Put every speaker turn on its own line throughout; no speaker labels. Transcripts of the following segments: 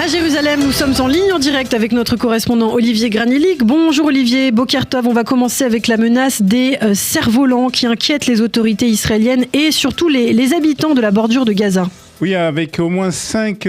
Jérusalem, nous sommes en ligne en direct avec notre correspondant Olivier Granilic. Bonjour Olivier, Boker Tov. On va commencer avec la menace des cerfs-volants qui inquiètent les autorités israéliennes et surtout les habitants de la bordure de Gaza.
Oui, avec au moins 5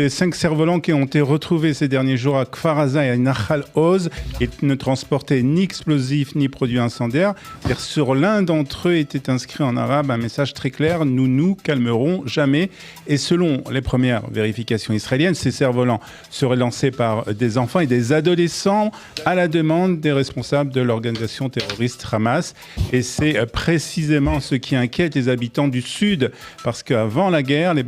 cerfs-volants qui ont été retrouvés ces derniers jours à Kfar Aza et à Nahal Oz. Ils ne transportaient ni explosifs ni produits incendiaires. Sur l'un d'entre eux était inscrit en arabe un message très clair: nous nous calmerons jamais. Et selon les premières vérifications israéliennes, ces cerfs-volants seraient lancés par des enfants et des adolescents à la demande des responsables de l'organisation terroriste Hamas. Et c'est précisément ce qui inquiète les habitants du Sud, parce qu'avant la guerre, les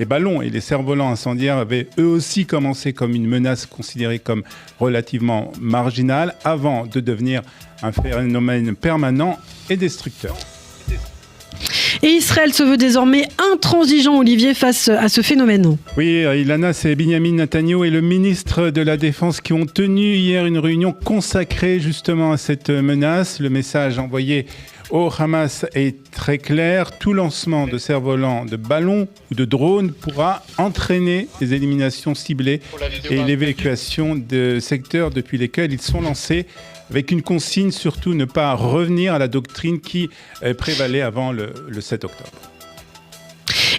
ballons et les cerfs-volants incendiaires avaient eux aussi commencé comme une menace considérée comme relativement marginale avant de devenir un phénomène permanent et destructeur.
Et Israël se veut désormais intransigeant, Olivier, face à ce phénomène.
Oui, Ilana, c'est Benyamin Netanyahou et le ministre de la Défense qui ont tenu hier une réunion consacrée justement à cette menace. Le message envoyé au Hamas est très clair: tout lancement de cerfs-volants, de ballons ou de drones pourra entraîner des éliminations ciblées et l'évacuation de secteurs depuis lesquels ils sont lancés, avec une consigne surtout: ne pas revenir à la doctrine qui prévalait avant le 7 octobre.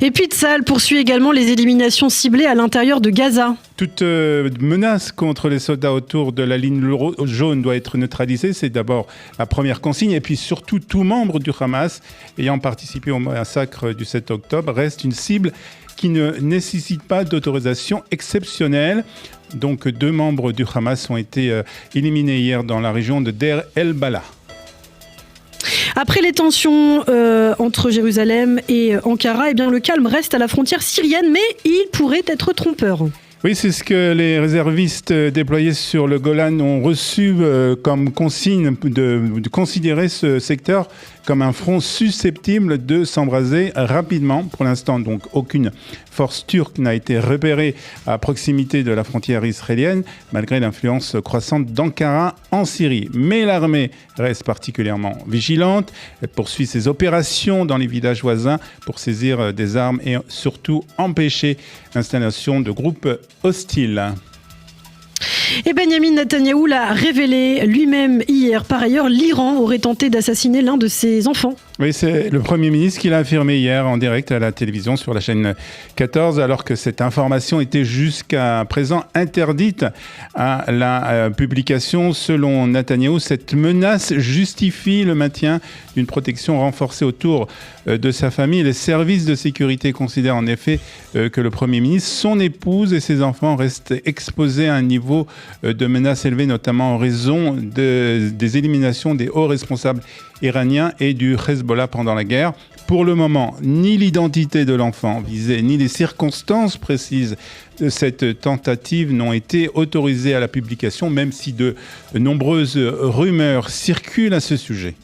Et puis Tsahal poursuit également les éliminations ciblées à l'intérieur de Gaza.
Toute menace contre les soldats autour de la ligne jaune doit être neutralisée. C'est d'abord la première consigne. Et puis surtout, tout membre du Hamas ayant participé au massacre du 7 octobre reste une cible qui ne nécessite pas d'autorisation exceptionnelle. Donc 2 membres du Hamas ont été éliminés hier dans la région de Deir el-Balah.
Après les tensions entre Jérusalem et Ankara, eh bien, le calme reste à la frontière syrienne, mais il pourrait être trompeur.
Oui, c'est ce que les réservistes déployés sur le Golan ont reçu comme consigne de considérer ce secteur comme un front susceptible de s'embraser rapidement. Pour l'instant, donc, aucune force turque n'a été repérée à proximité de la frontière israélienne, malgré l'influence croissante d'Ankara en Syrie. Mais l'armée reste particulièrement vigilante. Elle poursuit ses opérations dans les villages voisins pour saisir des armes et surtout empêcher l'installation de groupes hostiles.
Et Benyamin Netanyahou l'a révélé lui-même hier. Par ailleurs, l'Iran aurait tenté d'assassiner l'un de ses enfants.
Oui, c'est le Premier ministre qui l'a affirmé hier en direct à la télévision sur la chaîne 14, alors que cette information était jusqu'à présent interdite à la publication. Selon Netanyahou, cette menace justifie le maintien d'une protection renforcée autour de sa famille. Les services de sécurité considèrent en effet que le Premier ministre, son épouse et ses enfants restent exposés à un niveau de menace élevé, notamment en raison des éliminations des hauts responsables iraniens et du Hezbollah pendant la guerre. Pour le moment, ni l'identité de l'enfant visé, ni les circonstances précises de cette tentative n'ont été autorisées à la publication, même si de nombreuses rumeurs circulent à ce sujet.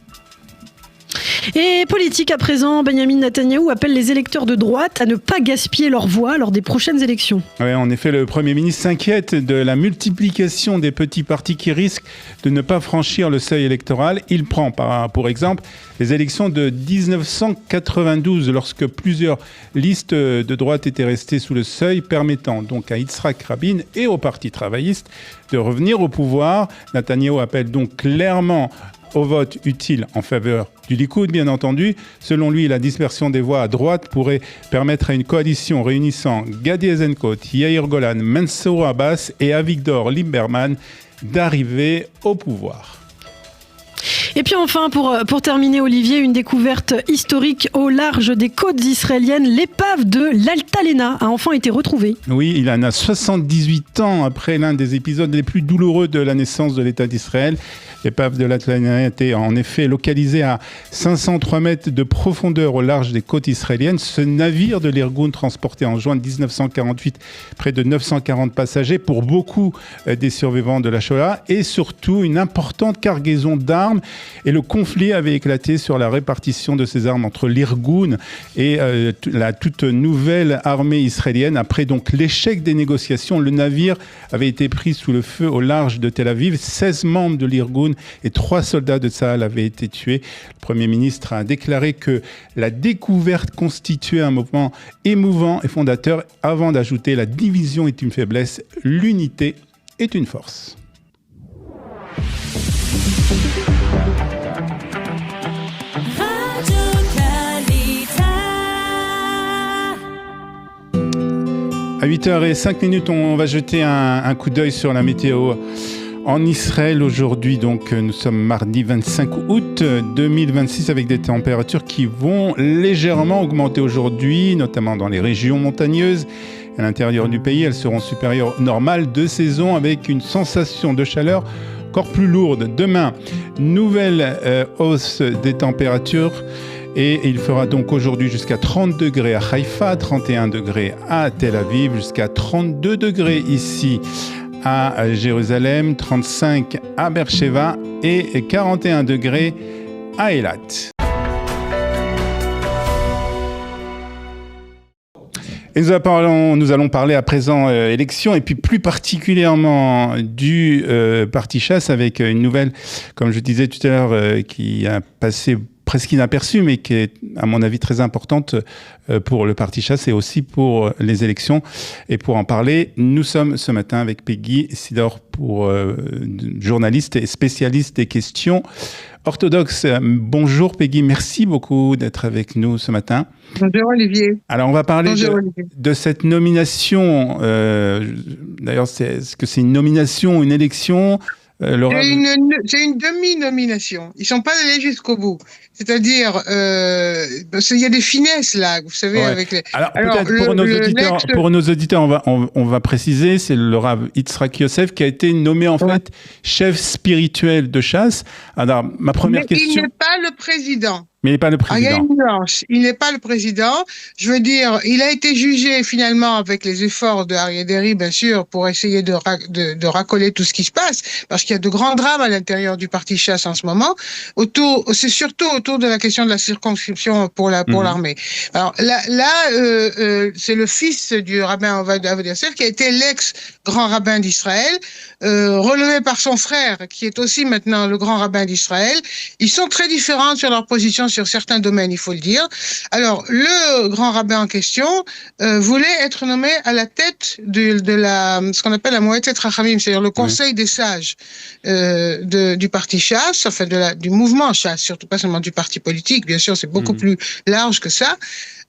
Et politique à présent, Benyamin Netanyahou appelle les électeurs de droite à ne pas gaspiller leur voix lors des prochaines élections.
Oui, en effet, le Premier ministre s'inquiète de la multiplication des petits partis qui risquent de ne pas franchir le seuil électoral. Il prend pour exemple les élections de 1992, lorsque plusieurs listes de droite étaient restées sous le seuil, permettant donc à Yitzhak Rabin et au Parti travailliste de revenir au pouvoir. Netanyahou appelle donc clairement au vote utile en faveur du Likoud, bien entendu. Selon lui, la dispersion des voix à droite pourrait permettre à une coalition réunissant Gadi Eisenkot, Yair Golan, Mansour Abbas et Avigdor Lieberman d'arriver au pouvoir.
Et puis enfin, pour terminer, Olivier, une découverte historique au large des côtes israéliennes. L'épave de l'Altalena a enfin été retrouvée.
Oui, il en a 78 ans après l'un des épisodes les plus douloureux de la naissance de l'État d'Israël. L'épave de l'Altalena était en effet localisée à 503 mètres de profondeur au large des côtes israéliennes. Ce navire de l'Irgun transportait en juin 1948 près de 940 passagers, pour beaucoup des survivants de la Shoah, et surtout une importante cargaison d'armes. Et le conflit avait éclaté sur la répartition de ces armes entre l'Irgun et la toute nouvelle armée israélienne. Après donc l'échec des négociations, le navire avait été pris sous le feu au large de Tel Aviv. 16 membres de l'Irgun Cameroun et 3 soldats de Tsahal avaient été tués. Le Premier ministre a déclaré que la découverte constituait un moment émouvant et fondateur avant d'ajouter « La division est une faiblesse, l'unité est une force ». À 8h05, on va jeter un coup d'œil sur la météo en Israël aujourd'hui. Donc, nous sommes mardi 25 août 2026 avec des températures qui vont légèrement augmenter aujourd'hui, notamment dans les régions montagneuses. À l'intérieur du pays, elles seront supérieures au normal de saison avec une sensation de chaleur encore plus lourde. Demain, nouvelle hausse des températures. Et il fera donc aujourd'hui jusqu'à 30 degrés à Haïfa, 31 degrés à Tel Aviv, jusqu'à 32 degrés ici à Jérusalem, 35 à Beersheva et 41 degrés à Eilat. Et nous allons parler à présent élection et puis plus particulièrement du Parti Chasse avec une nouvelle, comme je disais tout à l'heure, qui a passé presque inaperçue, mais qui est, à mon avis, très importante pour le Parti Chasse et aussi pour les élections. Et pour en parler, nous sommes ce matin avec Peggy Sidor, journaliste et spécialiste des questions orthodoxes. Bonjour Peggy, merci beaucoup d'être avec nous ce matin.
Bonjour Olivier.
Alors on va parler de cette nomination. D'ailleurs, est-ce que c'est une nomination ou une élection?
C'est une demi-nomination. Ils ne sont pas allés jusqu'au bout. C'est-à-dire, parce qu'il y a des finesses là, vous savez, ouais. Avec les...
Alors peut-être pour nos auditeurs, on va préciser, c'est le Rav Yitzhak Yosef qui a été nommé en fait chef spirituel de chasse. Alors, ma première question...
il n'est pas le président.
Mais il n'est pas le président.
Il y a une nuance. Il n'est pas le président. Je veux dire, il a été jugé finalement avec les efforts de Aryeh Deri, bien sûr, pour essayer de racoler tout ce qui se passe, parce qu'il y a de grands drames à l'intérieur du Parti Chasse en ce moment. C'est surtout autour de la question de la circonscription pour l'armée. Alors là, c'est le fils du rabbin Ovadia Yosef qui a été l'ex-grand rabbin d'Israël, relevé par son frère, qui est aussi maintenant le grand rabbin d'Israël. Ils sont très différents sur leur position sur certains domaines, il faut le dire. Alors, le grand rabbin en question voulait être nommé à la tête de ce qu'on appelle la Moetzet Rachamim, c'est-à-dire le conseil des sages du Parti Chasse, enfin du mouvement Chasse, surtout pas seulement du parti politique, bien sûr, c'est beaucoup plus large que ça.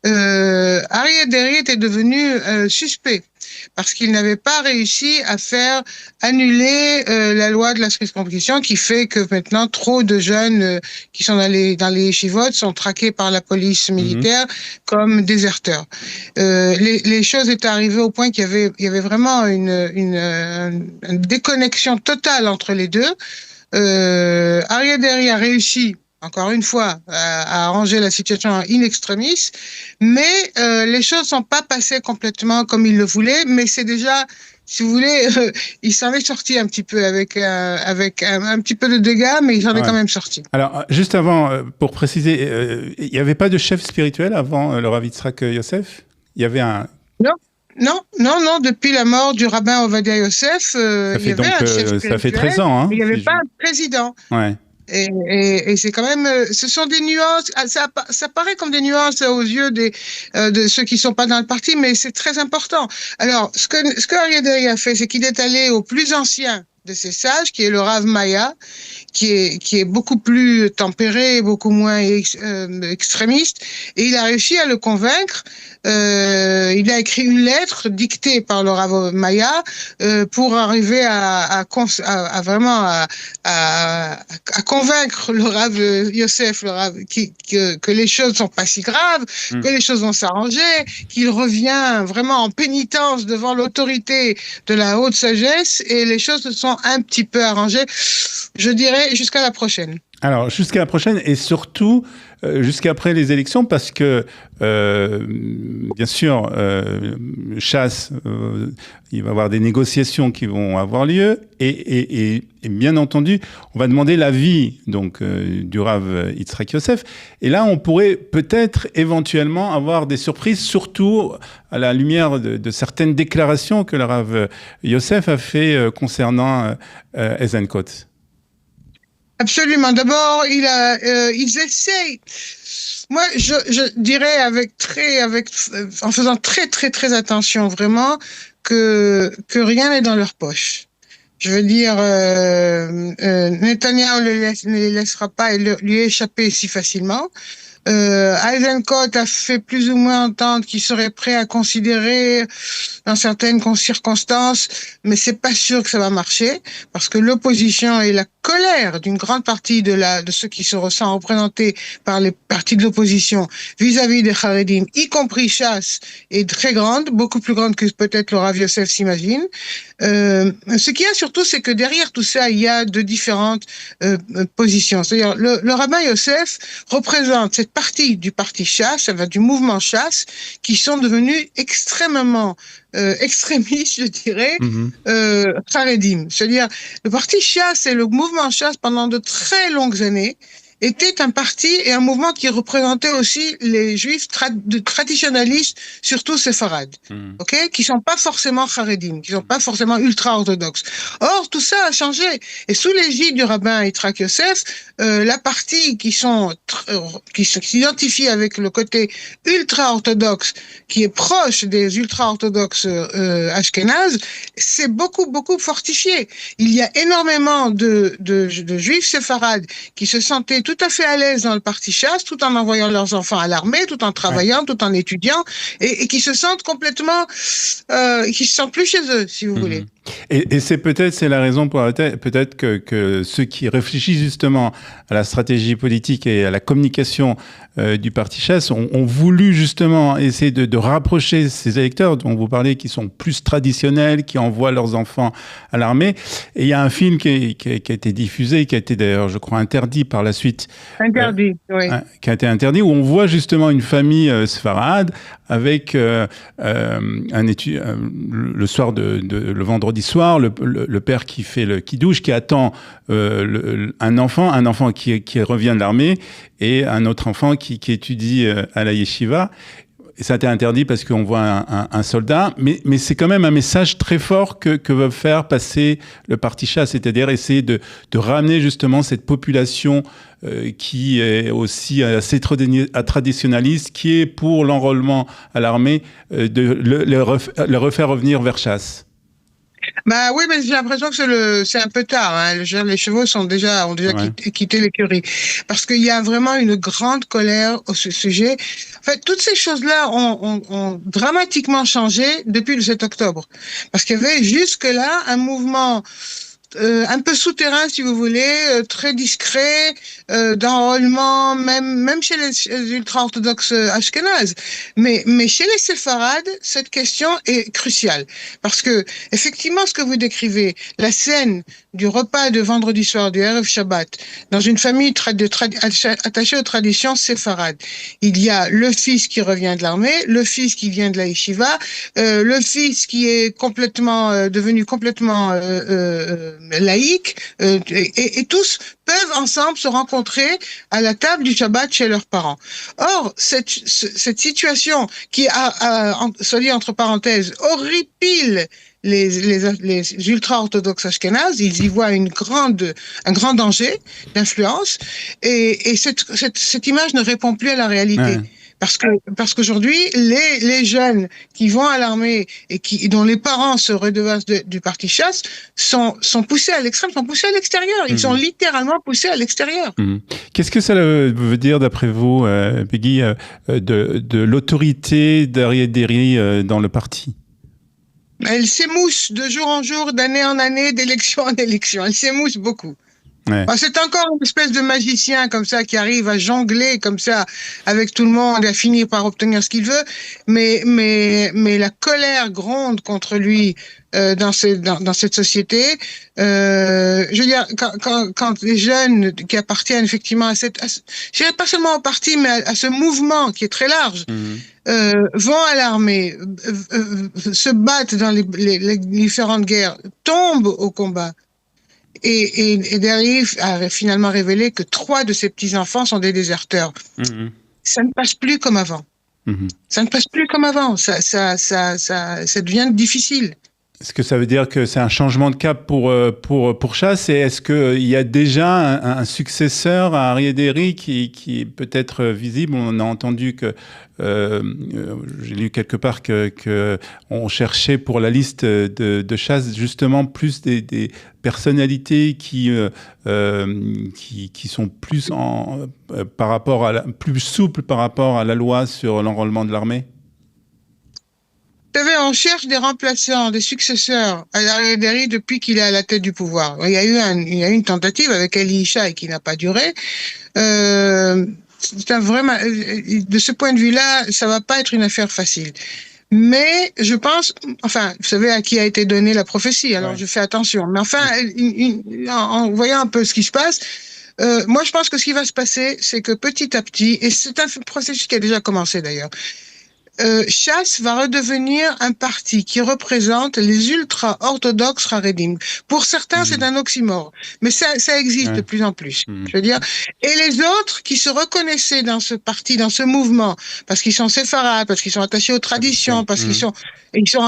Aryeh Deri était devenu suspect parce qu'il n'avait pas réussi à faire annuler la loi de la circonscription qui fait que maintenant trop de jeunes qui sont dans les yeshivot sont traqués par la police militaire comme déserteurs. Les choses étaient arrivées au point qu'il y avait vraiment une déconnexion totale entre les deux. Aryeh Deri a réussi encore une fois, à arranger la situation in extremis, mais les choses sont pas passées complètement comme il le voulait, mais c'est déjà, si vous voulez, il s'en est sorti un petit peu avec un petit peu de dégâts, mais il s'en est quand même sorti.
Alors, juste avant, pour préciser, il n'y avait pas de chef spirituel avant le Rav Yitzhak Yosef? Il y avait un...
Non, depuis la mort du rabbin Ovadia Yosef, il y avait un chef spirituel,
ça fait 13 ans, hein,
mais il n'y avait pas un président.
Ouais.
Et c'est quand même, ce sont des nuances, ça paraît comme des nuances aux yeux de ceux qui sont pas dans le parti, mais c'est très important. Alors, ce que Aryeh Deri a fait, c'est qu'il est allé au plus ancien de ces sages, qui est le Rav Maya, qui est beaucoup plus tempéré, beaucoup moins extrémiste, et il a réussi à le convaincre. Il a écrit une lettre dictée par le Rav Maya pour arriver à vraiment convaincre le Rav Yosef, que les choses sont pas si graves, que les choses vont s'arranger, qu'il revient vraiment en pénitence devant l'autorité de la haute sagesse, et les choses se sont un petit peu arrangées, je dirais, jusqu'à la prochaine.
Alors, jusqu'à la prochaine et surtout jusqu'après les élections parce que, bien sûr, Chasse, il va y avoir des négociations qui vont avoir lieu et bien entendu, on va demander l'avis donc, du Rav Yitzhak Yosef. Et là, on pourrait peut-être éventuellement avoir des surprises, surtout à la lumière de certaines déclarations que le Rav Yosef a fait concernant Eisenkot.
Absolument. D'abord, ils essayent. Moi, je dirais en faisant très, très, très attention, vraiment, que rien n'est dans leur poche. Je veux dire, Netanyahu ne les laissera pas lui échapper si facilement. Eisenkot a fait plus ou moins entendre qu'il serait prêt à considérer dans certaines circonstances, mais c'est pas sûr que ça va marcher, parce que l'opposition et la colère d'une grande partie de ceux qui se ressentent représentés par les partis de l'opposition vis-à-vis des Haredim, y compris Shas, est très grande, beaucoup plus grande que peut-être le Rav Yosef s'imagine. Ce qu'il y a surtout, c'est que derrière tout ça, il y a de différentes positions. C'est-à-dire, le rabbin Yosef représente cette partie du parti Shas, du mouvement Shas, qui sont devenus extrêmement extrémistes, je dirais, Haredim. C'est-à-dire, le parti Shas et le mouvement Shas, pendant de très longues années, était un parti et un mouvement qui représentait aussi les juifs traditionnalistes, surtout séfarades, qui sont pas forcément charedim, qui sont pas forcément ultra-orthodoxes. Or, tout ça a changé. Et sous l'égide du rabbin Yitzhak Yosef, la partie qui s'identifie avec le côté ultra-orthodoxe, qui est proche des ultra-orthodoxes ashkénazes, c'est beaucoup, beaucoup fortifié. Il y a énormément de juifs séfarades qui se sentaient tout à fait à l'aise dans le parti Shas, tout en envoyant leurs enfants à l'armée, tout en travaillant, tout en étudiant, et qui se sentent complètement, qui se sentent plus chez eux, si vous voulez.
Et c'est la raison pour laquelle peut-être que ceux qui réfléchissent justement à la stratégie politique et à la communication du parti Shas ont voulu justement essayer de rapprocher ces électeurs dont vous parlez, qui sont plus traditionnels, qui envoient leurs enfants à l'armée. Et il y a un film qui a été diffusé, qui a été d'ailleurs, je crois, interdit par la suite.
Interdit, oui.
Qui a été interdit, où on voit justement une famille séfarade avec le soir le vendredi soir, le père qui fait le kidouche, qui attend un enfant qui revient de l'armée et un autre enfant qui étudie à la yeshiva. Et ça a été interdit parce qu'on voit un soldat, mais c'est quand même un message très fort que veut faire passer le parti Shas, c'est-à-dire essayer de ramener justement cette population qui est aussi assez traditionnaliste, qui est pour l'enrôlement à l'armée, de le refaire revenir vers Shas.
Bah oui, mais j'ai l'impression que c'est un peu tard. Hein. Les chevaux ont déjà quitté l'écurie, parce qu'il y a vraiment une grande colère au sujet. En fait, toutes ces choses-là ont dramatiquement changé depuis le 7 octobre, parce qu'il y avait jusque-là un mouvement un peu souterrain, si vous voulez, très discret, d'enrôlement, même chez les ultra-orthodoxes ashkénazes. Mais chez les séfarades, cette question est cruciale. Parce que, effectivement, ce que vous décrivez, la scène du repas de vendredi soir, du Erev Shabbat, dans une famille attachée aux traditions séfarades, il y a le fils qui revient de l'armée, le fils qui vient de la yeshiva, le fils qui est devenu complètement laïque, et tous peuvent ensemble se rencontrer à la table du Shabbat chez leurs parents. Or, cette situation qui soit dit entre parenthèses, horripile les ultra-orthodoxes ashkénazes, ils y voient un grand danger d'influence, et cette image ne répond plus à la réalité. Ouais. Parce qu'aujourd'hui, les jeunes qui vont à l'armée et dont les parents se redevancent du parti Shas sont poussés à l'extrême, sont poussés à l'extérieur. Ils sont littéralement poussés à l'extérieur.
Qu'est-ce que ça veut dire, d'après vous, Peggy, de l'autorité d'Aryeh Deri dans le parti?
Elle s'émousse de jour en jour, d'année en année, d'élection en élection. Elle s'émousse beaucoup. Ouais. C'est encore une espèce de magicien comme ça qui arrive à jongler comme ça avec tout le monde et à finir par obtenir ce qu'il veut, mais la colère gronde contre lui dans cette société. Je veux dire, quand les jeunes qui appartiennent effectivement je dirais pas seulement au parti, mais à ce mouvement qui est très large, vont à l'armée, se battent dans les différentes guerres, tombent au combat. Et Deri a finalement révélé que 3 de ses petits-enfants sont des déserteurs. Ça ne passe plus comme avant. Ça ne passe plus comme avant. Ça devient difficile.
Est-ce que ça veut dire que c'est un changement de cap pour Chasse? Et est-ce qu'il y a déjà un successeur à Aryeh Deri qui est peut-être visible? On a entendu que, j'ai lu quelque part que on cherchait pour la liste de Chasse justement plus des personnalités qui sont plus plus souples par rapport à la loi sur l'enrôlement de l'armée.
Vous savez, on cherche des remplaçants, des successeurs à Aryeh Deri depuis qu'il est à la tête du pouvoir. Il y a eu une tentative avec Eli Yishai qui n'a pas duré. C'est vraiment, de ce point de vue-là, ça va pas être une affaire facile. Mais je pense, enfin, vous savez à qui a été donnée la prophétie, alors je fais attention. Mais enfin, en voyant un peu ce qui se passe, moi je pense que ce qui va se passer, c'est que petit à petit, et c'est un processus qui a déjà commencé d'ailleurs, Chasse va redevenir un parti qui représente les ultra-orthodoxes Haredim. Pour certains, c'est un oxymore, mais ça existe de plus en plus. Je veux dire, et les autres qui se reconnaissaient dans ce parti, dans ce mouvement, parce qu'ils sont séfarades, parce qu'ils sont attachés aux traditions, parce qu'ils sont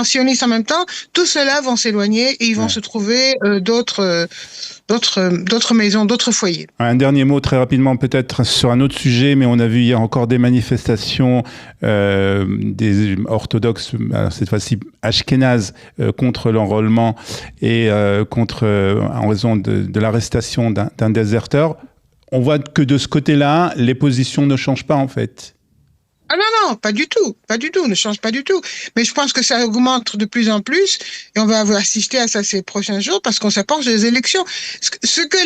sionistes en même temps, tout cela vont s'éloigner et ils vont se trouver d'autres maisons, d'autres foyers. Un
dernier mot très rapidement peut-être sur un autre sujet, mais on a vu hier encore des manifestations des orthodoxes, alors cette fois-ci ashkénazes, contre l'enrôlement et en raison de l'arrestation d'un déserteur. On voit que de ce côté-là, les positions ne changent pas en fait.
Ah non, pas du tout, ne change pas du tout. Mais je pense que ça augmente de plus en plus et on va assister à ça ces prochains jours parce qu'on s'approche des élections. Ce que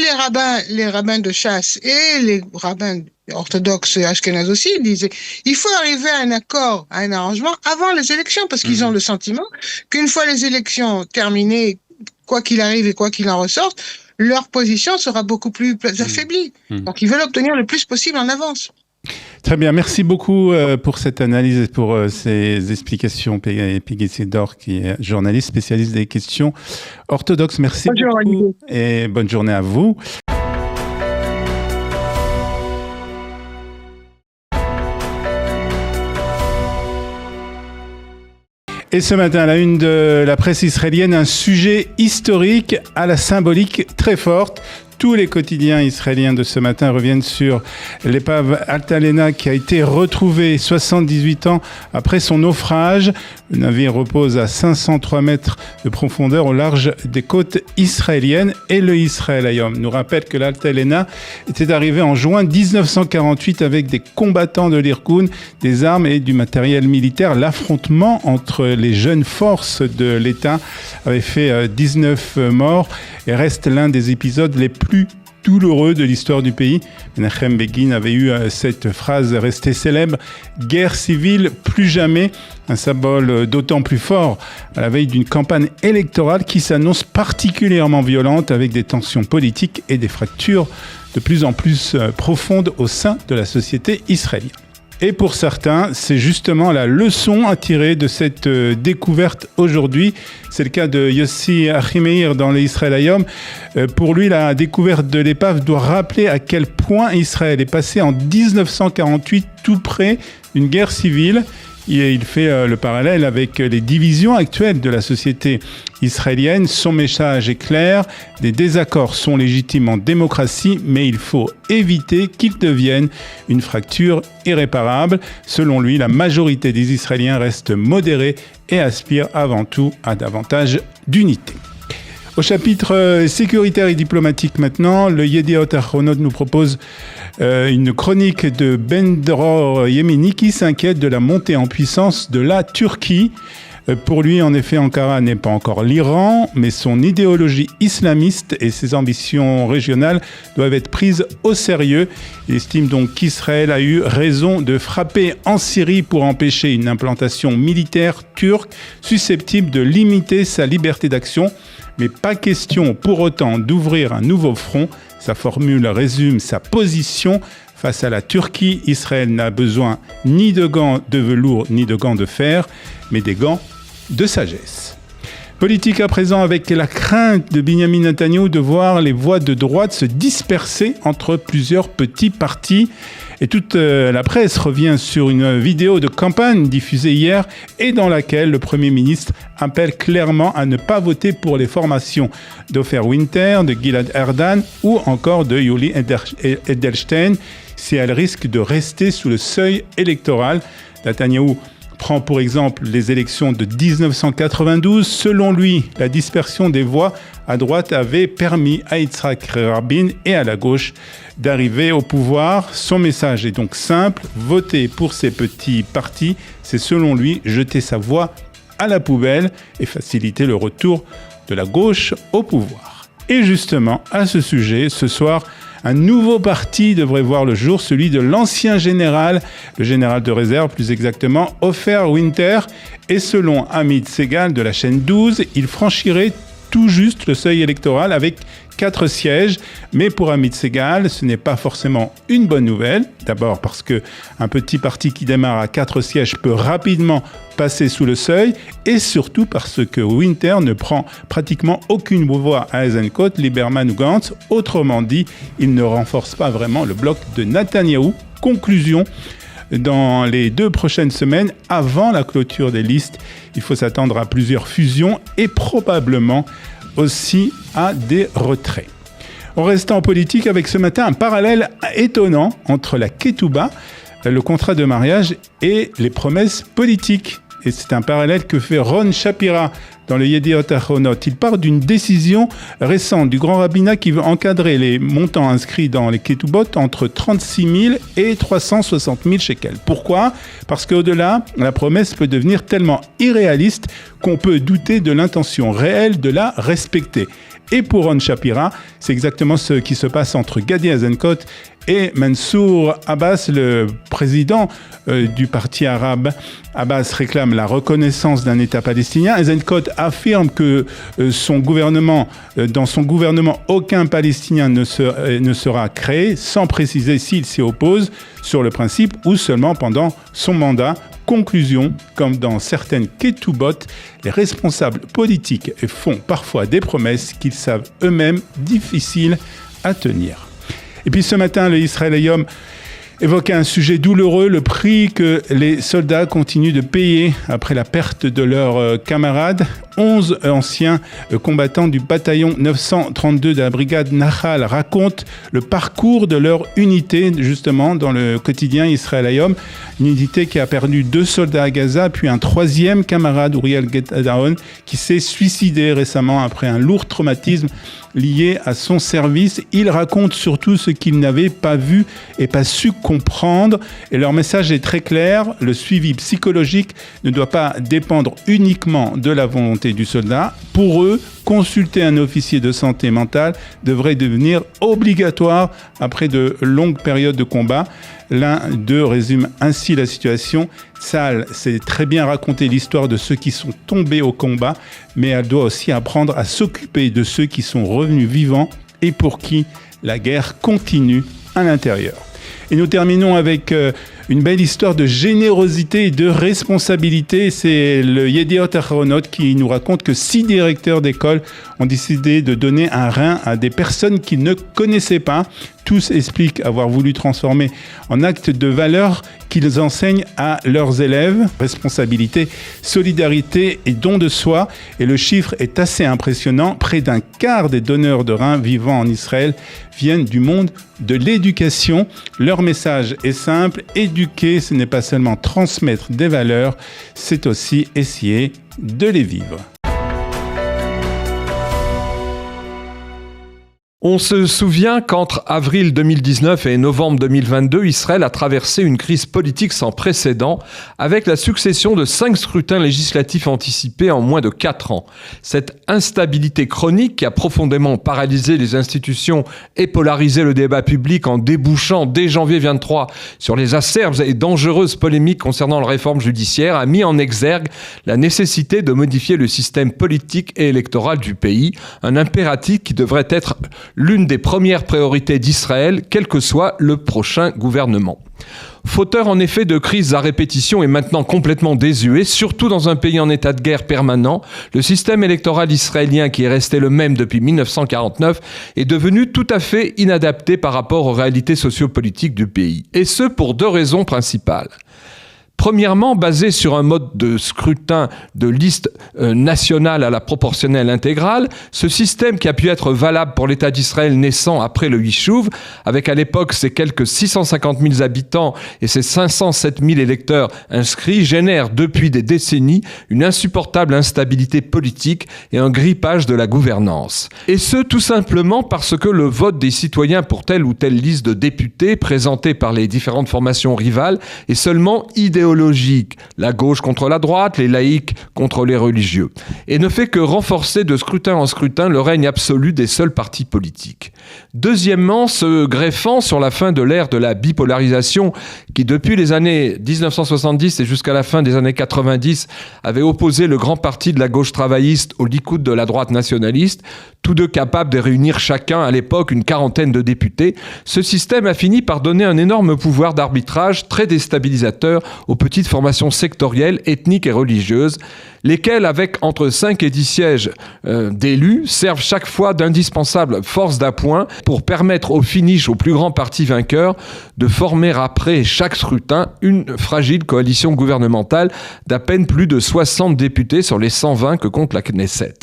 les rabbins de Chasse et les rabbins orthodoxes ashkénazes aussi disaient, il faut arriver à un accord, à un arrangement avant les élections parce qu'ils ont le sentiment qu'une fois les élections terminées, quoi qu'il arrive et quoi qu'il en ressorte, leur position sera beaucoup plus affaiblie. Donc ils veulent obtenir le plus possible en avance.
Très bien, merci beaucoup pour cette analyse et pour ces explications. Peggy Sidor, qui est journaliste spécialiste des questions orthodoxes. Merci beaucoup et bonne journée à vous. Et ce matin, à la une de la presse israélienne, un sujet historique à la symbolique très forte. Tous les quotidiens israéliens de ce matin reviennent sur l'épave Altalena qui a été retrouvée 78 ans après son naufrage. Le navire repose à 503 mètres de profondeur au large des côtes israéliennes. Et le Israël Hayom nous rappelle que l'Altalena était arrivé en juin 1948 avec des combattants de l'Irgun, des armes et du matériel militaire. L'affrontement entre les jeunes forces de l'État avait fait 19 morts et reste l'un des épisodes les plus douloureux de l'histoire du pays. Menachem Begin avait eu cette phrase restée célèbre, « Guerre civile, plus jamais », un symbole d'autant plus fort à la veille d'une campagne électorale qui s'annonce particulièrement violente avec des tensions politiques et des fractures de plus en plus profondes au sein de la société israélienne. Et pour certains, c'est justement la leçon à tirer de cette découverte aujourd'hui. C'est le cas de Yossi Achimeir dans l'Israël Hayom. Pour lui, la découverte de l'épave doit rappeler à quel point Israël est passé en 1948 tout près d'une guerre civile. Il fait le parallèle avec les divisions actuelles de la société israélienne. Son message est clair, des désaccords sont légitimes en démocratie, mais il faut éviter qu'ils deviennent une fracture irréparable. Selon lui, la majorité des Israéliens reste modérée et aspire avant tout à davantage d'unité. Au chapitre sécuritaire et diplomatique maintenant, le Yediot Ahronot nous propose une chronique de Ben Dror Yemini qui s'inquiète de la montée en puissance de la Turquie. Pour lui, en effet, Ankara n'est pas encore l'Iran, mais son idéologie islamiste et ses ambitions régionales doivent être prises au sérieux. Il estime donc qu'Israël a eu raison de frapper en Syrie pour empêcher une implantation militaire turque susceptible de limiter sa liberté d'action. Mais pas question pour autant d'ouvrir un nouveau front. Sa formule résume sa position. Face à la Turquie, Israël n'a besoin ni de gants de velours ni de gants de fer, mais des gants de sagesse. Politique à présent avec la crainte de Benjamin Netanyahou de voir les voix de droite se disperser entre plusieurs petits partis. Et toute la presse revient sur une vidéo de campagne diffusée hier et dans laquelle le Premier ministre appelle clairement à ne pas voter pour les formations d'Ofer Winter, de Gilad Erdan ou encore de Yuli Edelstein si elles risquent de rester sous le seuil électoral. Netanyahou prend pour exemple les élections de 1992. Selon lui, la dispersion des voix à droite avait permis à Yitzhak Rabin et à la gauche d'arriver au pouvoir. Son message est donc simple, voter pour ces petits partis, c'est selon lui jeter sa voix à la poubelle et faciliter le retour de la gauche au pouvoir. Et justement, à ce sujet, ce soir, un nouveau parti devrait voir le jour, celui de l'ancien général, le général de réserve plus exactement, Ofer Winter. Et selon Amit Segal de la chaîne 12, il franchirait tout juste le seuil électoral avec 4 sièges. Mais pour Amit Segal, ce n'est pas forcément une bonne nouvelle. D'abord parce qu'un petit parti qui démarre à 4 sièges peut rapidement passer sous le seuil. Et surtout parce que Winter ne prend pratiquement aucune voix à Eisenkot, Lieberman ou Gantz. Autrement dit, il ne renforce pas vraiment le bloc de Netanyahou. Conclusion. Dans les 2 prochaines semaines, avant la clôture des listes, il faut s'attendre à plusieurs fusions et probablement aussi à des retraits. On reste en politique avec ce matin un parallèle étonnant entre la ketouba, le contrat de mariage, et les promesses politiques. Et c'est un parallèle que fait Ron Shapira dans le Yediot Ahronot. Il part d'une décision récente du grand rabbinat qui veut encadrer les montants inscrits dans les ketubot entre 36 000 et 360 000 shekels. Pourquoi ? Parce qu'au-delà, la promesse peut devenir tellement irréaliste qu'on peut douter de l'intention réelle de la respecter. Et pour Ron Shapira, c'est exactement ce qui se passe entre Gadi Eisenkot et Mansour Abbas, le président du parti arabe. Abbas réclame la reconnaissance d'un État palestinien. Eisenkot affirme que dans son gouvernement, aucun Palestinien ne sera créé, sans préciser s'il s'y oppose sur le principe ou seulement pendant son mandat. Conclusion, comme dans certaines ketubot, les responsables politiques font parfois des promesses qu'ils savent eux-mêmes difficiles à tenir. Et puis ce matin, le Israël Hayom évoquait un sujet douloureux, le prix que les soldats continuent de payer après la perte de leurs camarades. 11 anciens combattants du bataillon 932 de la brigade Nahal racontent le parcours de leur unité, justement, dans le quotidien Israël Hayom. Une unité qui a perdu 2 soldats à Gaza, puis un 3e camarade, Uriel Getadaon, qui s'est suicidé récemment après un lourd traumatisme lié à son service. Ils racontent surtout ce qu'ils n'avaient pas vu et pas su comprendre. Et leur message est très clair. Le suivi psychologique ne doit pas dépendre uniquement de la volonté du soldat. Pour eux, consulter un officier de santé mentale devrait devenir obligatoire après de longues périodes de combat. L'un d'eux résume ainsi la situation. Tzahal sait très bien raconter l'histoire de ceux qui sont tombés au combat, mais elle doit aussi apprendre à s'occuper de ceux qui sont revenus vivants et pour qui la guerre continue à l'intérieur. Et nous terminons avec une belle histoire de générosité et de responsabilité. C'est le Yediot Ahronot qui nous raconte que 6 directeurs d'école ont décidé de donner un rein à des personnes qu'ils ne connaissaient pas. Tous expliquent avoir voulu transformer en acte de valeur qu'ils enseignent à leurs élèves. Responsabilité, solidarité et don de soi. Et le chiffre est assez impressionnant. Près d'un quart des donneurs de reins vivant en Israël viennent du monde de l'éducation. Leur message est simple. Éduquer, ce n'est pas seulement transmettre des valeurs, c'est aussi essayer de les vivre.
On se souvient qu'entre avril 2019 et novembre 2022, Israël a traversé une crise politique sans précédent avec la succession de 5 scrutins législatifs anticipés en moins de 4 ans. Cette instabilité chronique qui a profondément paralysé les institutions et polarisé le débat public en débouchant dès janvier 2023 sur les acerbes et dangereuses polémiques concernant la réforme judiciaire a mis en exergue la nécessité de modifier le système politique et électoral du pays, un impératif qui devrait être l'une des premières priorités d'Israël, quel que soit le prochain gouvernement. Fauteur en effet de crises à répétition et maintenant complètement désuet, surtout dans un pays en état de guerre permanent, le système électoral israélien, qui est resté le même depuis 1949, est devenu tout à fait inadapté par rapport aux réalités sociopolitiques du pays. Et ce, pour deux raisons principales. Premièrement, basé sur un mode de scrutin de liste nationale à la proportionnelle intégrale, ce système qui a pu être valable pour l'État d'Israël naissant après le Yishuv, avec à l'époque ses quelques 650 000 habitants et ses 507 000 électeurs inscrits, génère depuis des décennies une insupportable instabilité politique et un grippage de la gouvernance. Et ce, tout simplement parce que le vote des citoyens pour telle ou telle liste de députés présentée par les différentes formations rivales est seulement idéologique, la gauche contre la droite, les laïcs contre les religieux, et ne fait que renforcer de scrutin en scrutin le règne absolu des seuls partis politiques. Deuxièmement, se greffant sur la fin de l'ère de la bipolarisation qui, depuis les années 1970 et jusqu'à la fin des années 90, avait opposé le grand parti de la gauche travailliste au Likoud de la droite nationaliste, tous deux capables de réunir chacun à l'époque une quarantaine de députés, ce système a fini par donner un énorme pouvoir d'arbitrage très déstabilisateur aux petites formations sectorielles, ethniques et religieuses, lesquelles, avec entre 5 et 10 sièges d'élus, servent chaque fois d'indispensable force d'appoint pour permettre au finish, au plus grand parti vainqueur, de former après chaque scrutin une fragile coalition gouvernementale d'à peine plus de 60 députés sur les 120 que compte la Knesset.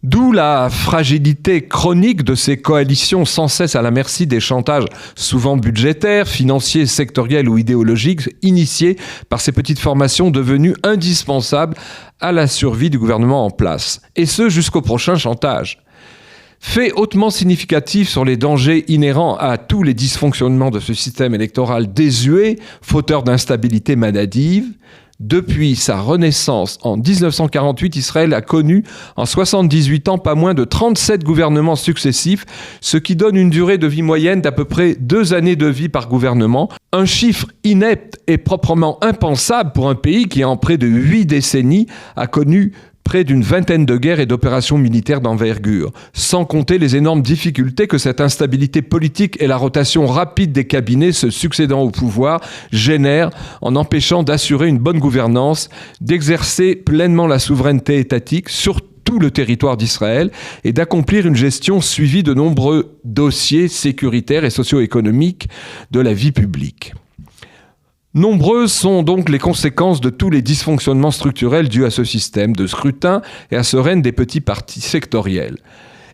D'où la fragilité chronique de ces coalitions sans cesse à la merci des chantages souvent budgétaires, financiers, sectoriels ou idéologiques initiés par ces petites formations devenues indispensables à la survie du gouvernement en place. Et ce, jusqu'au prochain chantage. Fait hautement significatif sur les dangers inhérents à tous les dysfonctionnements de ce système électoral désuet, fauteur d'instabilité maladive, depuis sa renaissance en 1948, Israël a connu en 78 ans pas moins de 37 gouvernements successifs, ce qui donne une durée de vie moyenne d'à peu près 2 années de vie par gouvernement, un chiffre inepte et proprement impensable pour un pays qui en près de 8 décennies a connu près d'une vingtaine de guerres et d'opérations militaires d'envergure, sans compter les énormes difficultés que cette instabilité politique et la rotation rapide des cabinets se succédant au pouvoir génèrent en empêchant d'assurer une bonne gouvernance, d'exercer pleinement la souveraineté étatique sur tout le territoire d'Israël et d'accomplir une gestion suivie de nombreux dossiers sécuritaires et socio-économiques de la vie publique. Nombreuses sont donc les conséquences de tous les dysfonctionnements structurels dus à ce système de scrutin et à ce règne des petits partis sectoriels.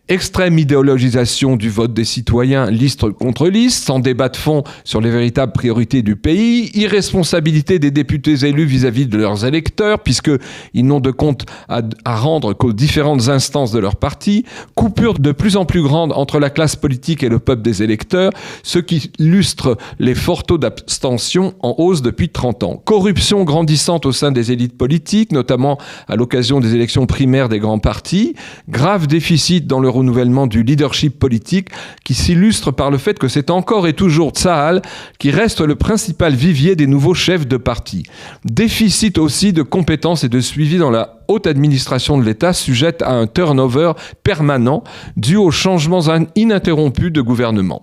Extrême idéologisation du vote des citoyens, liste contre liste, sans débat de fond sur les véritables priorités du pays, irresponsabilité des députés élus vis-à-vis de leurs électeurs, puisqu'ils n'ont de compte à rendre qu'aux différentes instances de leur parti, coupure de plus en plus grande entre la classe politique et le peuple des électeurs, ce qui illustre les forts taux d'abstention en hausse depuis 30 ans. Corruption grandissante au sein des élites politiques, notamment à l'occasion des élections primaires des grands partis, grave déficit dans le renouvellement du leadership politique qui s'illustre par le fait que c'est encore et toujours Tsahal qui reste le principal vivier des nouveaux chefs de parti. Déficit aussi de compétences et de suivi dans la haute administration de l'État, sujette à un turnover permanent dû aux changements ininterrompus de gouvernement.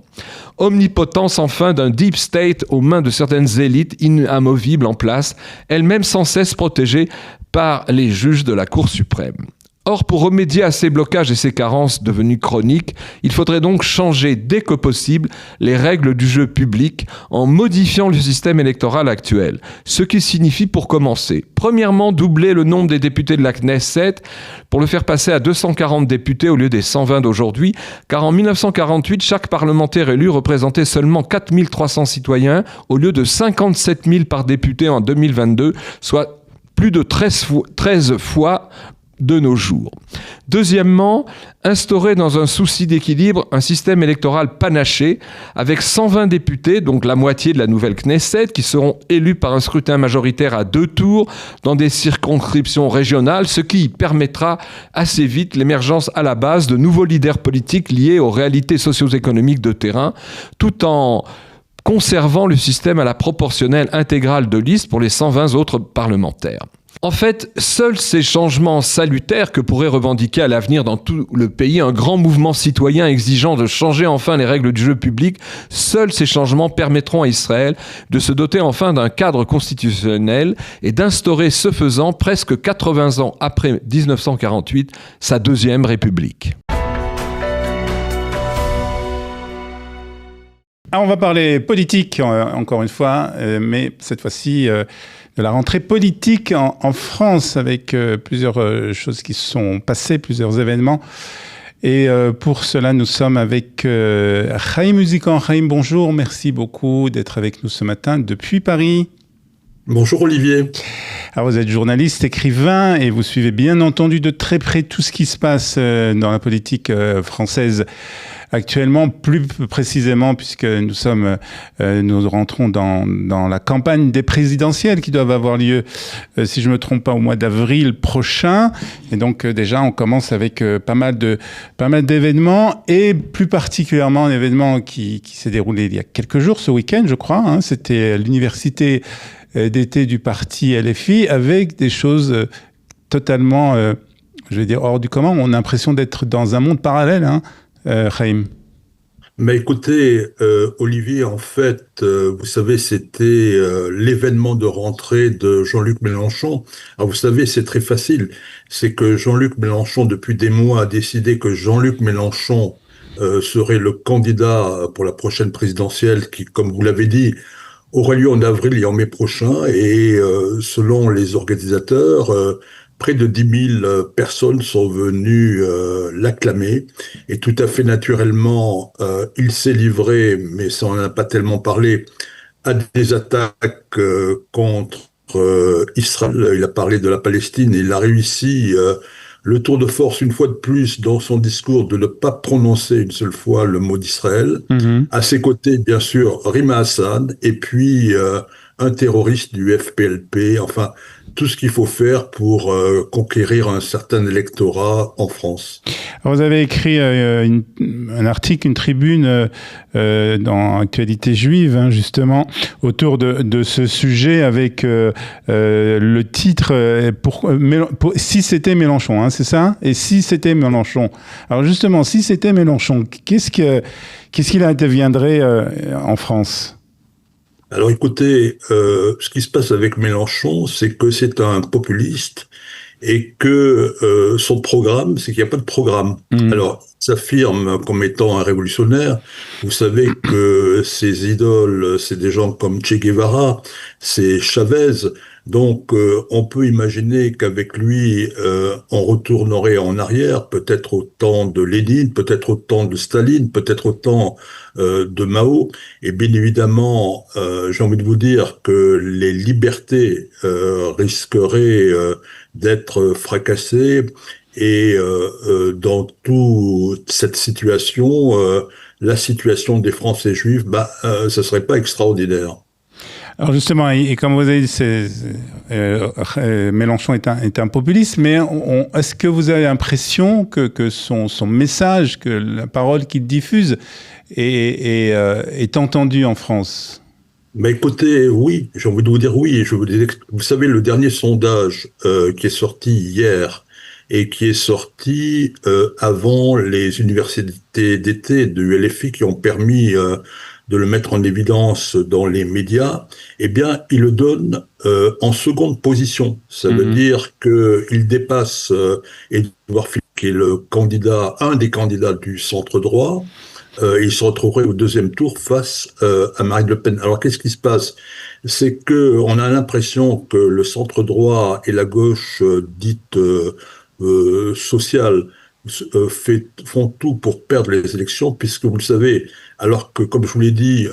Omnipotence enfin d'un deep state aux mains de certaines élites inamovibles en place, elles-mêmes sans cesse protégées par les juges de la Cour suprême. Or, pour remédier à ces blocages et ces carences devenues chroniques, il faudrait donc changer dès que possible les règles du jeu public en modifiant le système électoral actuel. Ce qui signifie, pour commencer, premièrement, doubler le nombre des députés de la Knesset pour le faire passer à 240 députés au lieu des 120 d'aujourd'hui, car en 1948, chaque parlementaire élu représentait seulement 4 300 citoyens au lieu de 57 000 par député en 2022, soit plus de 13 fois de nos jours. Deuxièmement, instaurer dans un souci d'équilibre un système électoral panaché avec 120 députés, donc la moitié de la nouvelle Knesset, qui seront élus par un scrutin majoritaire à 2 tours dans des circonscriptions régionales, ce qui permettra assez vite l'émergence à la base de nouveaux leaders politiques liés aux réalités socio-économiques de terrain, tout en conservant le système à la proportionnelle intégrale de liste pour les 120 autres parlementaires. En fait, seuls ces changements salutaires que pourrait revendiquer à l'avenir dans tout le pays un grand mouvement citoyen exigeant de changer enfin les règles du jeu public, seuls ces changements permettront à Israël de se doter enfin d'un cadre constitutionnel et d'instaurer, ce faisant, presque 80 ans après 1948, sa deuxième république.
On va parler politique, encore une fois, mais cette fois-ci de la rentrée politique en France, avec plusieurs choses qui se sont passées, plusieurs événements. Et pour cela, nous sommes avec Chaim Musican. Chaim, bonjour, merci beaucoup d'être avec nous ce matin depuis Paris.
Bonjour Olivier.
Alors vous êtes journaliste, écrivain, et vous suivez bien entendu de très près tout ce qui se passe dans la politique française actuellement, plus précisément, puisque nous rentrons dans la campagne des présidentielles qui doivent avoir lieu, si je me trompe pas, au mois d'avril prochain. Et donc déjà, on commence avec pas mal d'événements, et plus particulièrement un événement qui s'est déroulé il y a quelques jours, ce week-end, je crois. C'était l'université d'été du parti LFI, avec des choses totalement, hors du commun. On a l'impression d'être dans un monde parallèle, Chaim.
Mais écoutez, Olivier, en fait, vous savez, c'était l'événement de rentrée de Jean-Luc Mélenchon. Alors vous savez, c'est très facile. C'est que Jean-Luc Mélenchon, depuis des mois, a décidé que Jean-Luc Mélenchon serait le candidat pour la prochaine présidentielle qui, comme vous l'avez dit, aura lieu en avril et en mai prochain. Et selon les organisateurs, près de 10 000 personnes sont venues l'acclamer. Et tout à fait naturellement, il s'est livré, mais ça on n'en a pas tellement parlé, à des attaques contre Israël. Il a parlé de la Palestine et il a réussi le tour de force, une fois de plus, dans son discours, de ne pas prononcer une seule fois le mot d'Israël. À ses côtés, bien sûr, Rima Hassan, et puis un terroriste du FPLP, enfin, tout ce qu'il faut faire pour conquérir un certain électorat en France.
Alors vous avez écrit un article, une tribune dans Actualité juive, justement, autour de ce sujet, avec le titre Si c'était Mélenchon, c'est ça ? Et si c'était Mélenchon. Alors justement, si c'était Mélenchon, qu'est-ce qu'il adviendrait en France ?
Alors écoutez, ce qui se passe avec Mélenchon, c'est que c'est un populiste et que son programme, c'est qu'il n'y a pas de programme. Alors, il s'affirme comme étant un révolutionnaire. Vous savez que ses idoles, c'est des gens comme Che Guevara, c'est Chavez. Donc, on peut imaginer qu'avec lui, on retournerait en arrière, peut-être au temps de Lénine, peut-être au temps de Staline, peut-être au temps de Mao. Et bien évidemment, j'ai envie de vous dire que les libertés risqueraient d'être fracassées. Et dans toute cette situation, la situation des Français juifs, ça serait pas extraordinaire.
Alors justement, et comme vous avez dit, Mélenchon est un populiste, mais est-ce que vous avez l'impression que son message, que la parole qu'il diffuse est entendue en France ?
Mais écoutez, oui, j'ai envie de vous dire oui. Vous savez, le dernier sondage qui est sorti hier et qui est sorti avant les universités d'été de LFI qui ont permis de le mettre en évidence dans les médias, eh bien, il le donne en seconde position. Ça veut dire qu'il dépasse Édouard Philippe, qui est un des candidats du centre droit. Il se retrouverait au deuxième tour face à Marine Le Pen. Alors, qu'est-ce qui se passe ? C'est que on a l'impression que le centre droit et la gauche dite sociale font tout pour perdre les élections, puisque vous le savez, alors que, comme je vous l'ai dit,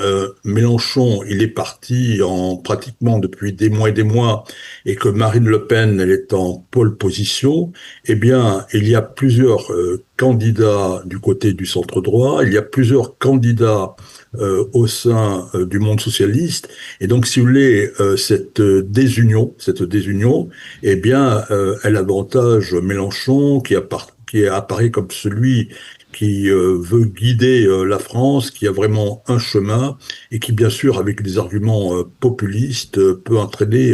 Mélenchon, il est parti pratiquement depuis des mois et des mois, et que Marine Le Pen, elle est en pole position, eh bien, il y a plusieurs candidats du côté du centre droit, il y a plusieurs candidats au sein du monde socialiste, et donc, si vous voulez, cette désunion, eh bien, elle avantage Mélenchon, qui apparaît comme celui qui veut guider la France, qui a vraiment un chemin et qui, bien sûr, avec des arguments populistes, peut entraîner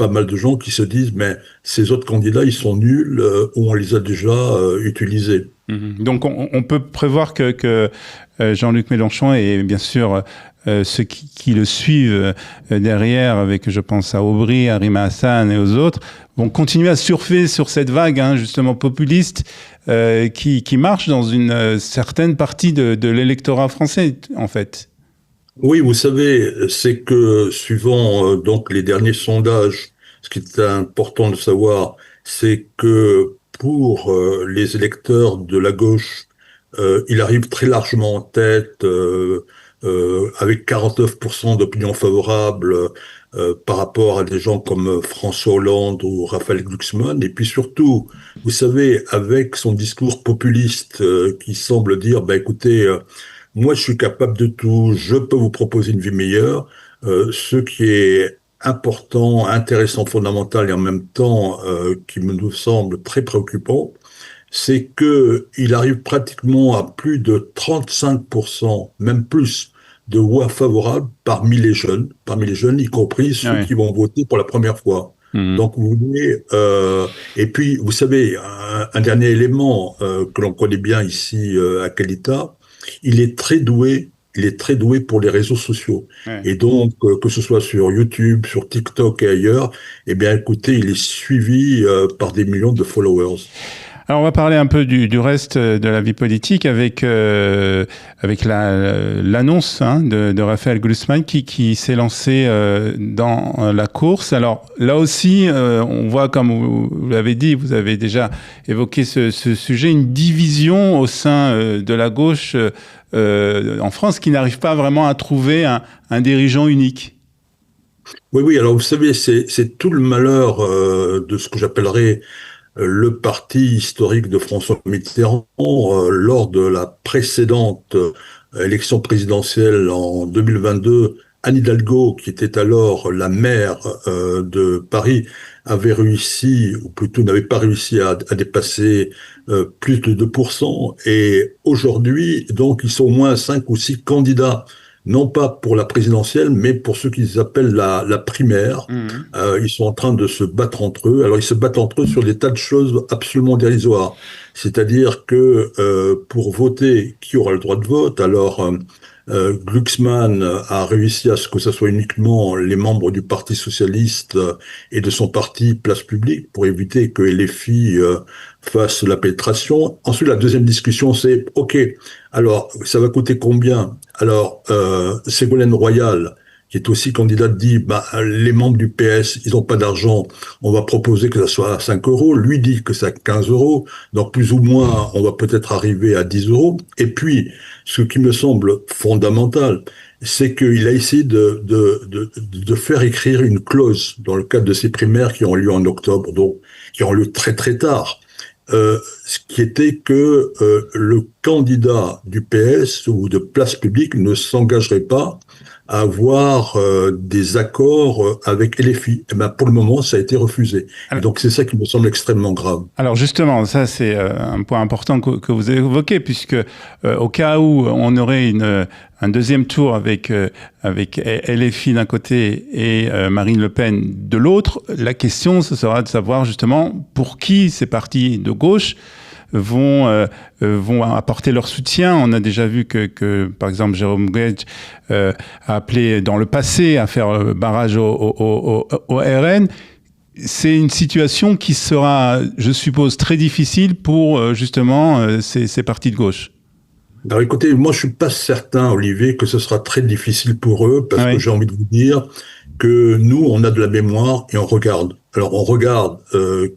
pas mal de gens qui se disent, mais ces autres candidats, ils sont nuls, ou on les a déjà utilisés.
Donc on peut prévoir que Jean-Luc Mélenchon et bien sûr ceux qui le suivent derrière, avec, je pense à Aubry, à Rima Hassan et aux autres, vont continuer à surfer sur cette vague justement populiste qui marche dans une certaine partie de l'électorat français, en fait.
Oui, vous savez, c'est que suivant donc les derniers sondages, ce qui est important de savoir, c'est que pour les électeurs de la gauche, il arrive très largement en tête, avec 49% d'opinion favorable par rapport à des gens comme François Hollande ou Raphaël Glucksmann. Et puis surtout, vous savez, avec son discours populiste qui semble dire, bah écoutez, moi je suis capable de tout, je peux vous proposer une vie meilleure. Ce qui est important, intéressant, fondamental et en même temps qui nous semble très préoccupant, c'est que il arrive pratiquement à plus de 35%, même plus, de voix favorables parmi les jeunes, y compris ceux qui vont voter pour la première fois. Donc vous voyez, et puis vous savez, un dernier élément que l'on connaît bien ici à Kalita, il est très doué pour les réseaux sociaux. Et donc, que ce soit sur YouTube, sur TikTok et ailleurs, eh bien, écoutez, il est suivi par des millions de followers.
Alors, on va parler un peu du reste de la vie politique avec l'annonce de Raphaël Glucksmann qui s'est lancé dans la course. Alors, là aussi, on voit, comme vous l'avez dit, vous avez déjà évoqué ce sujet, une division au sein de la gauche en France qui n'arrive pas vraiment à trouver un dirigeant unique.
Oui, alors vous savez, c'est tout le malheur de ce que j'appellerais le parti historique de François Mitterrand. Lors de la précédente élection présidentielle en 2022, Anne Hidalgo, qui était alors la maire de Paris, avait réussi, ou plutôt n'avait pas réussi à dépasser plus de 2%. Et aujourd'hui, donc, ils sont au moins 5 ou 6 candidats, non pas pour la présidentielle, mais pour ce qu'ils appellent la primaire. Ils sont en train de se battre entre eux. Alors, ils se battent entre eux sur des tas de choses absolument dérisoires. C'est-à-dire que pour voter, qui aura le droit de vote? Alors, Glucksmann a réussi à ce que ce soit uniquement les membres du Parti socialiste et de son parti Place Publique pour éviter que LFI fasse la pénétration. Ensuite, la deuxième discussion, c'est OK, alors ça va coûter combien? Alors, Ségolène Royal, qui est aussi candidate, dit les membres du PS, ils n'ont pas d'argent, on va proposer que ça soit à 5 euros. Lui dit que c'est à 15 euros. Donc plus ou moins, on va peut-être arriver à 10 euros. Et puis, ce qui me semble fondamental, c'est qu'il a essayé de faire écrire une clause dans le cadre de ces primaires qui ont lieu en octobre, donc qui ont lieu très très tard. Ce qui était que le candidat du PS ou de Place Publique ne s'engagerait pas à avoir des accords avec LFI. Et pour le moment, ça a été refusé. Et donc, c'est ça qui me semble extrêmement grave.
Alors justement, ça c'est un point important que vous avez évoqué, puisque au cas où on aurait un deuxième tour avec LFI d'un côté et Marine Le Pen de l'autre, la question, ce sera de savoir justement pour qui ces partis de gauche vont apporter leur soutien. On a déjà vu que par exemple, Jérôme Guedj a appelé dans le passé à faire barrage au RN. C'est une situation qui sera, je suppose, très difficile pour justement ces partis de gauche.
Alors écoutez, moi je suis pas certain, Olivier, que ce sera très difficile pour eux, parce que j'ai envie de vous dire que nous, on a de la mémoire et on regarde. Alors on regarde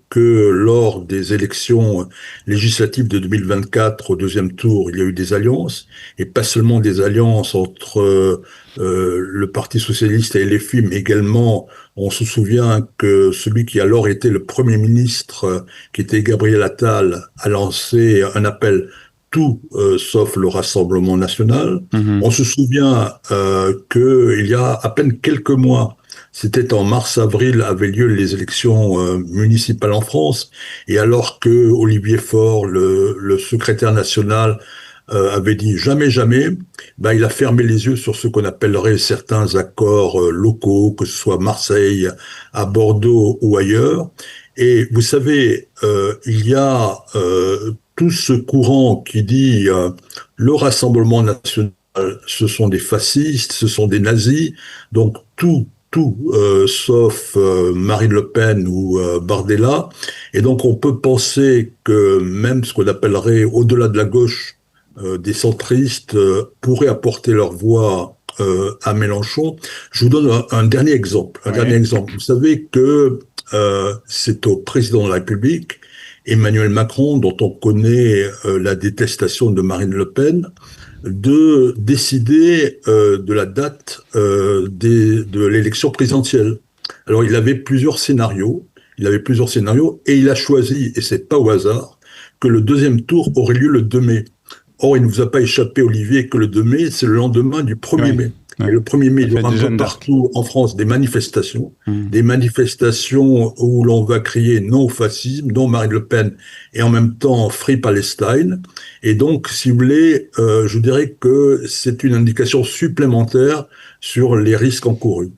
que lors des élections législatives de 2024, au deuxième tour, il y a eu des alliances, et pas seulement des alliances entre le Parti socialiste et LFI, mais également, on se souvient que celui qui alors était le Premier ministre, qui était Gabriel Attal, a lancé un appel tout sauf le Rassemblement national. On se souvient qu'il y a à peine quelques mois, c'était en mars-avril, avaient lieu les élections municipales en France, et alors que Olivier Faure, le secrétaire national, avait dit jamais, jamais, ben, il a fermé les yeux sur ce qu'on appellerait certains accords locaux, que ce soit à Marseille, à Bordeaux ou ailleurs. Et vous savez, il y a tout ce courant qui dit le Rassemblement national, ce sont des fascistes, ce sont des nazis, donc tout sauf Marine Le Pen ou Bardella. Et donc on peut penser que même ce qu'on appellerait au-delà de la gauche, des centristes pourraient apporter leur voix à Mélenchon. Je vous donne un dernier exemple. Dernier exemple. Vous savez que c'est au président de la République, Emmanuel Macron, dont on connaît la détestation de Marine Le Pen, de décider de la date de l'élection présidentielle. Alors, il avait plusieurs scénarios. Et il a choisi, et c'est pas au hasard, que le deuxième tour aurait lieu le 2 mai. Or, il ne vous a pas échappé, Olivier, que le 2 mai, c'est le lendemain du 1er mai. Et le 1er mai, il y aura un peu partout en France des manifestations où l'on va crier non au fascisme, non Marine Le Pen, et en même temps Free Palestine. Et donc, si vous voulez, je dirais que c'est une indication supplémentaire sur les risques encourus.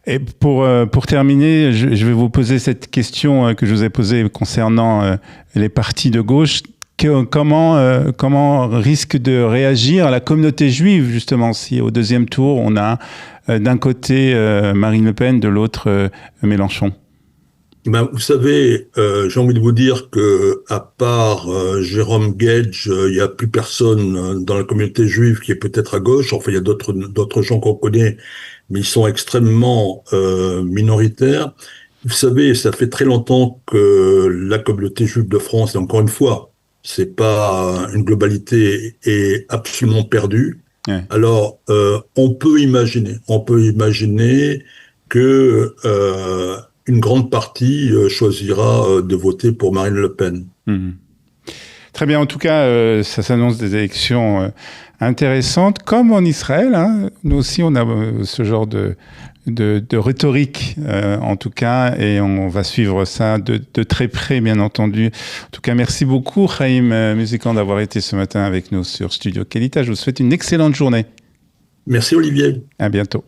Et pour terminer, je vais vous poser cette question que je vous ai posée concernant les partis de gauche. Comment risque de réagir la communauté juive, justement, si au deuxième tour, on a d'un côté Marine Le Pen, de l'autre Mélenchon?
Ben, vous savez, j'ai envie de vous dire que à part Jérôme Gage, il n'y a plus personne dans la communauté juive qui est peut-être à gauche. Enfin, il y a d'autres gens qu'on connaît, mais ils sont extrêmement minoritaires. Vous savez, ça fait très longtemps que la communauté juive de France, et encore une fois, c'est pas une globalité, est absolument perdue. Ouais. Alors, on peut imaginer que une grande partie choisira de voter pour Marine Le Pen.
Mmh. Très bien. En tout cas, ça s'annonce des élections intéressantes, comme en Israël. Hein. Nous aussi, on a ce genre de rhétorique, en tout cas, et on va suivre ça de très près, bien entendu. En tout cas, merci beaucoup, Chaim Musican, d'avoir été ce matin avec nous sur Studio Kelita. Je vous souhaite une excellente journée.
Merci, Olivier.
À bientôt.